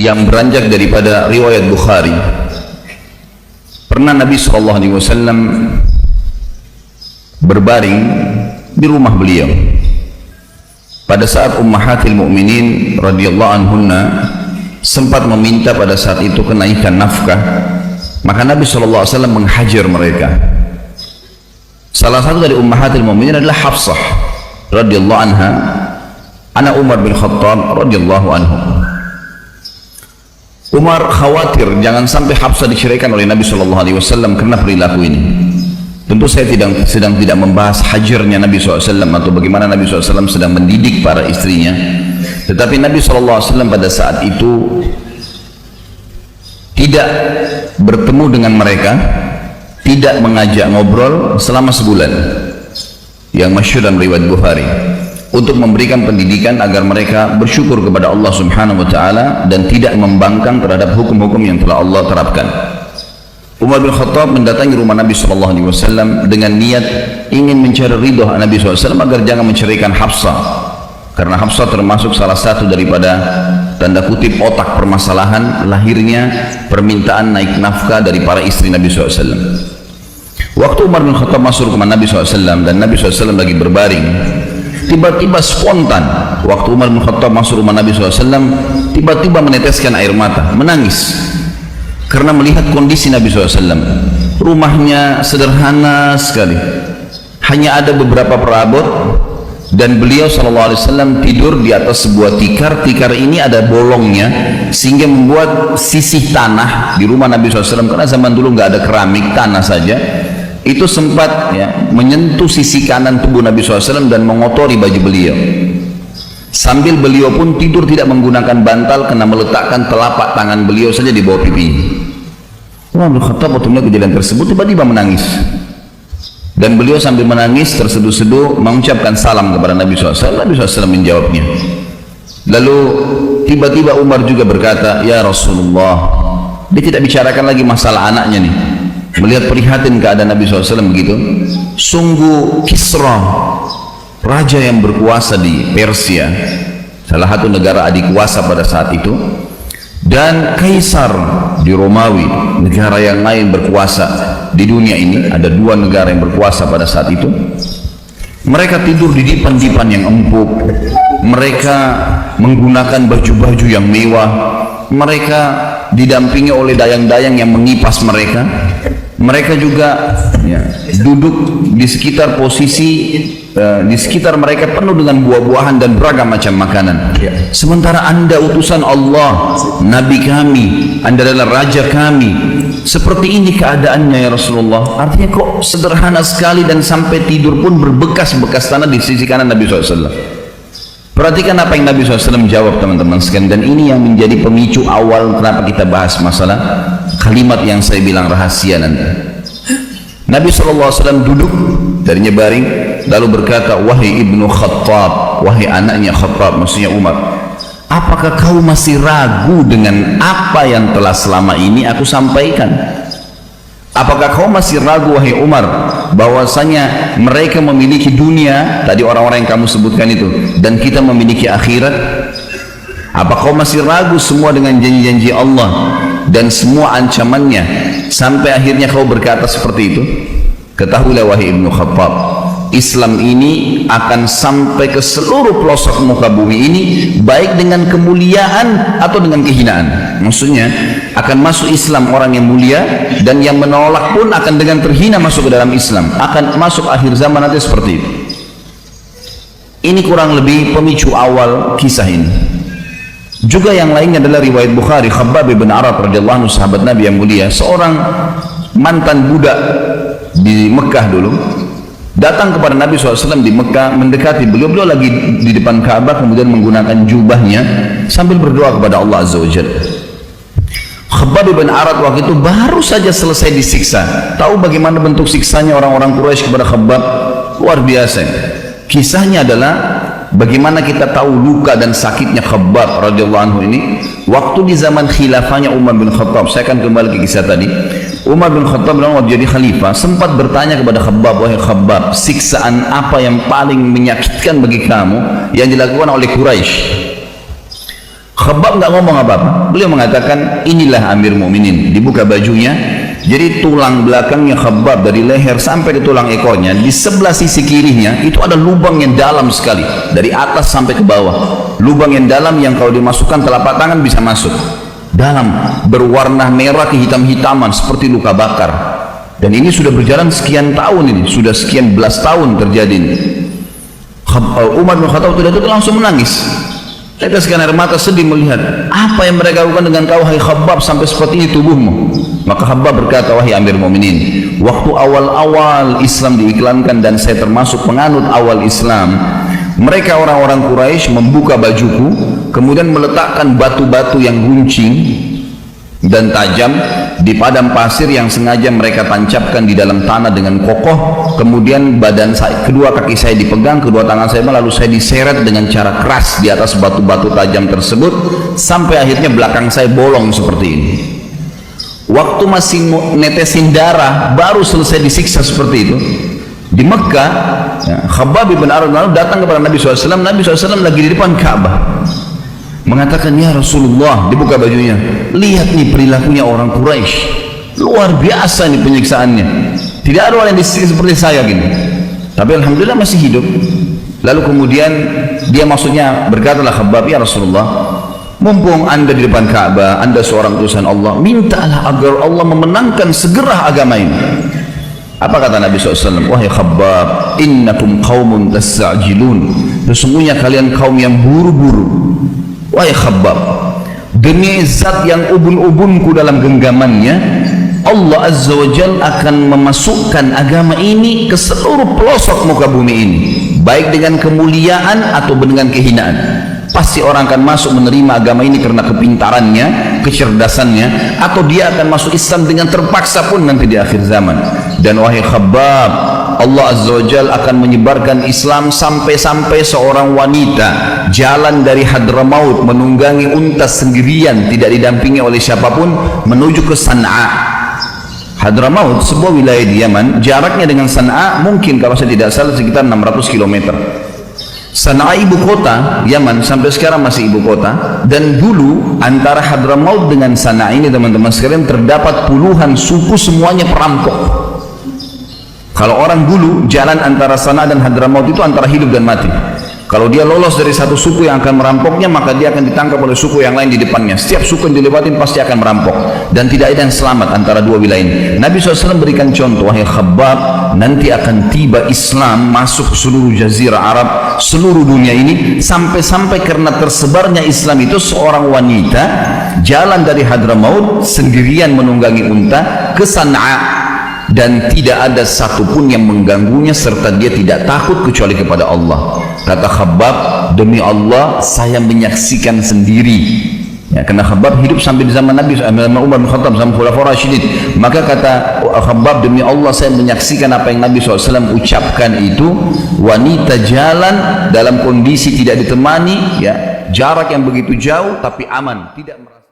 yang beranjak daripada riwayat Bukhari. Pernah Nabi SAW berbaring di rumah beliau pada saat ummahatil mu'minin radhiyallahu anhunna sempat meminta pada saat itu kenaikan nafkah, maka Nabi SAW menghajar mereka. Salah satu dari ummahatil mu'minin adalah Hafsah radhiyallahu anha, anak Umar bin Khattab radhiyallahu anhu. Umar khawatir jangan sampai Hafsah diceraikan oleh Nabi SAW karena perilaku ini. Tentu saya sedang tidak membahas hajarnya Nabi SAW atau bagaimana Nabi SAW sedang mendidik para istrinya. Tetapi Nabi SAW pada saat itu tidak bertemu dengan mereka, tidak mengajak ngobrol selama sebulan, yang masyhur dalam riwayat Bukhari, untuk memberikan pendidikan agar mereka bersyukur kepada Allah Subhanahu wa taala dan tidak membangkang terhadap hukum-hukum yang telah Allah terapkan. Umar bin Khattab mendatangi rumah Nabi SAW dengan niat ingin mencari ridho Nabi SAW agar jangan menceraikan Hafsah, karena Hafsah termasuk salah satu daripada tanda kutip otak permasalahan lahirnya permintaan naik nafkah dari para istri Nabi SAW. Waktu Umar bin Khattab masuk ke rumah Nabi SAW dan Nabi SAW lagi berbaring, tiba-tiba spontan waktu Umar bin Khattab masuk rumah Nabi SAW, tiba-tiba meneteskan air mata, menangis karena melihat kondisi Nabi SAW. Rumahnya sederhana sekali, hanya ada beberapa perabot, dan beliau SAW tidur di atas sebuah tikar. Tikar ini ada bolongnya sehingga membuat sisih tanah di rumah Nabi SAW, karena zaman dulu nggak ada keramik, tanah saja, itu sempat ya, menyentuh sisi kanan tubuh Nabi SAW dan mengotori baju beliau. Sambil beliau pun tidur tidak menggunakan bantal karena meletakkan telapak tangan beliau saja di bawah pipinya. Umar bin Khattab waktu melihat kejadian tersebut tiba-tiba menangis, dan beliau sambil menangis terseduh-seduh mengucapkan salam kepada Nabi SAW. Nabi SAW menjawabnya. Lalu tiba-tiba Umar juga berkata, ya Rasulullah, dia tidak bicarakan lagi masalah anaknya nih, melihat prihatin keadaan Nabi SAW begitu. Sungguh Kisra, raja yang berkuasa di Persia, salah satu negara adik kuasa pada saat itu, dan Kaisar di Romawi, negara yang lain berkuasa di dunia ini, ada dua negara yang berkuasa pada saat itu. Mereka tidur di dipan-dipan yang empuk, mereka menggunakan baju-baju yang mewah, mereka didampingi oleh dayang-dayang yang mengipas mereka. Mereka juga ya, duduk di sekitar posisi di sekitar mereka penuh dengan buah-buahan dan beragam macam makanan. Sementara Anda utusan Allah, Nabi kami, Anda adalah raja kami, seperti ini keadaannya ya Rasulullah. Artinya kok sederhana sekali, dan sampai tidur pun berbekas-bekas tanah di sisi kanan Nabi SAW. Perhatikan apa yang Nabi SAW jawab, teman-teman sekalian, dan ini yang menjadi pemicu awal kenapa kita bahas masalah kalimat yang saya bilang rahasia nanti. Nabi SAW duduk darinya baring, lalu berkata, wahai ibnu Khattab, wahai anaknya Khattab, maksudnya Umar, apakah kau masih ragu dengan apa yang telah selama ini aku sampaikan? Apakah kau masih ragu wahai Umar bahwasanya mereka memiliki dunia, tadi orang-orang yang kamu sebutkan itu, dan kita memiliki akhirat? Apa kau masih ragu semua dengan janji-janji Allah dan semua ancamannya sampai akhirnya kau berkata seperti itu? Ketahuilah wahai ibnu Khattab, Islam ini akan sampai ke seluruh pelosok muka bumi ini, baik dengan kemuliaan atau dengan kehinaan. Maksudnya akan masuk Islam orang yang mulia, dan yang menolak pun akan dengan terhina masuk ke dalam Islam. Akan masuk akhir zaman nanti seperti itu. Ini kurang lebih pemicu awal kisah ini. Juga yang lainnya adalah riwayat Bukhari, Khabbab bin Arat radhiyallahu anhu, sahabat Nabi yang mulia, seorang mantan budak di Mekah dulu, datang kepada Nabi SAW di Mekah, mendekati beliau. Beliau lagi di depan Ka'bah, kemudian menggunakan jubahnya sambil berdoa kepada Allah Azza wa Jalla. Khabbab bin Arat waktu itu baru saja selesai disiksa. Tahu bagaimana bentuk siksanya orang-orang Quraisy kepada Khabbab? Luar biasa. Kisahnya adalah bagaimana kita tahu luka dan sakitnya Khabbab radhiyallahu anhu ini waktu di zaman khilafahnya Umar bin Khattab. Saya akan kembali ke kisah tadi. Umar bin Khattab waktu jadi khalifah sempat bertanya kepada Khabbab, wahai Khabbab, siksaan apa yang paling menyakitkan bagi kamu yang dilakukan oleh Quraisy? Khabbab nggak ngomong apa-apa. Beliau mengatakan, inilah Amir Mukminin. Dibuka bajunya, jadi tulang belakangnya Khabbab dari leher sampai di tulang ekornya, di sebelah sisi kirinya itu ada lubang yang dalam sekali, dari atas sampai ke bawah. Lubang yang dalam yang kalau dimasukkan telapak tangan bisa masuk. Dalam, berwarna merah kehitam-hitaman seperti luka bakar. Dan ini sudah berjalan sekian tahun ini, sudah sekian belas tahun terjadi ini. Umar bin Khattab itu langsung menangis. Teteskan air mata sedih melihat apa yang mereka lakukan dengan kau hai Khabbab sampai seperti ini tubuhmu. Maka Khabbab berkata, wahai Amir Mukminin, waktu awal-awal Islam diiklankan dan saya termasuk penganut awal Islam, mereka orang-orang Quraisy membuka bajuku, kemudian meletakkan batu-batu yang runcing dan tajam di padang pasir yang sengaja mereka tancapkan di dalam tanah dengan kokoh. Kemudian badan saya, kedua kaki saya dipegang, kedua tangan saya lalu saya diseret dengan cara keras di atas batu-batu tajam tersebut sampai akhirnya belakang saya bolong seperti ini. Waktu masih netesin darah baru selesai disiksa seperti itu. Di Mekah, ya, Khabbab bin Arad datang kepada Nabi SAW. Nabi SAW lagi di depan Ka'bah, mengatakan, ya Rasulullah, dibuka bajunya, lihat nih perilakunya orang Quraisy, luar biasa nih penyiksaannya, tidak ada orang yang disiksa seperti saya gini, tapi alhamdulillah masih hidup. Lalu kemudian dia maksudnya berkatalah Khabbab, ya Rasulullah, mumpung anda di depan Ka'bah, anda seorang utusan Allah, mintalah agar Allah memenangkan segera agama ini. Apa kata Nabi SAW? Wahai Khabbab, innakum qaumun tas'ajilun, sesungguhnya kalian kaum yang buru-buru. Wahai Khabbab, demi zat yang ubun-ubunku dalam genggamannya, Allah Azza wa Jal akan memasukkan agama ini ke seluruh pelosok muka bumi ini, baik dengan kemuliaan atau dengan kehinaan. Pasti orang akan masuk menerima agama ini karena kepintarannya, kecerdasannya, atau dia akan masuk Islam dengan terpaksa pun nanti di akhir zaman. Dan wahai Khabbab, Allah Azza wa Jal akan menyebarkan Islam sampai-sampai seorang wanita jalan dari Hadramaut menunggangi unta sendirian, tidak didampingi oleh siapapun, menuju ke San'a. Hadramaut sebuah wilayah di Yaman, jaraknya dengan San'a mungkin kalau saya tidak salah sekitar 600 km. San'a ibu kota Yaman, sampai sekarang masih ibu kota. Dan dulu antara Hadramaut dengan San'a ini teman-teman sekalian terdapat puluhan suku, semuanya perampok. Kalau orang dulu jalan antara San'a dan Hadramaut itu antara hidup dan mati. Kalau dia lolos dari satu suku yang akan merampoknya, maka dia akan ditangkap oleh suku yang lain di depannya. Setiap suku yang dilewatin pasti akan merampok, dan tidak ada yang selamat antara dua wilayah ini. Nabi SAW berikan contoh, wahai Khabbab, nanti akan tiba Islam masuk seluruh jazirah Arab, seluruh dunia ini, sampai-sampai karena tersebarnya Islam itu, seorang wanita jalan dari Hadramaut sendirian menunggangi unta ke San'a, dan tidak ada satupun yang mengganggunya serta dia tidak takut kecuali kepada Allah. Kata Khabbab, demi Allah saya menyaksikan sendiri, ya, karena Khabbab hidup sampai di zaman Nabi Umar bin Khattab, zaman Khulafaur Rasyidin. Maka kata Khabbab, demi Allah saya menyaksikan apa yang Nabi SAW ucapkan itu, wanita jalan dalam kondisi tidak ditemani, ya, jarak yang begitu jauh tapi aman, tidak merasa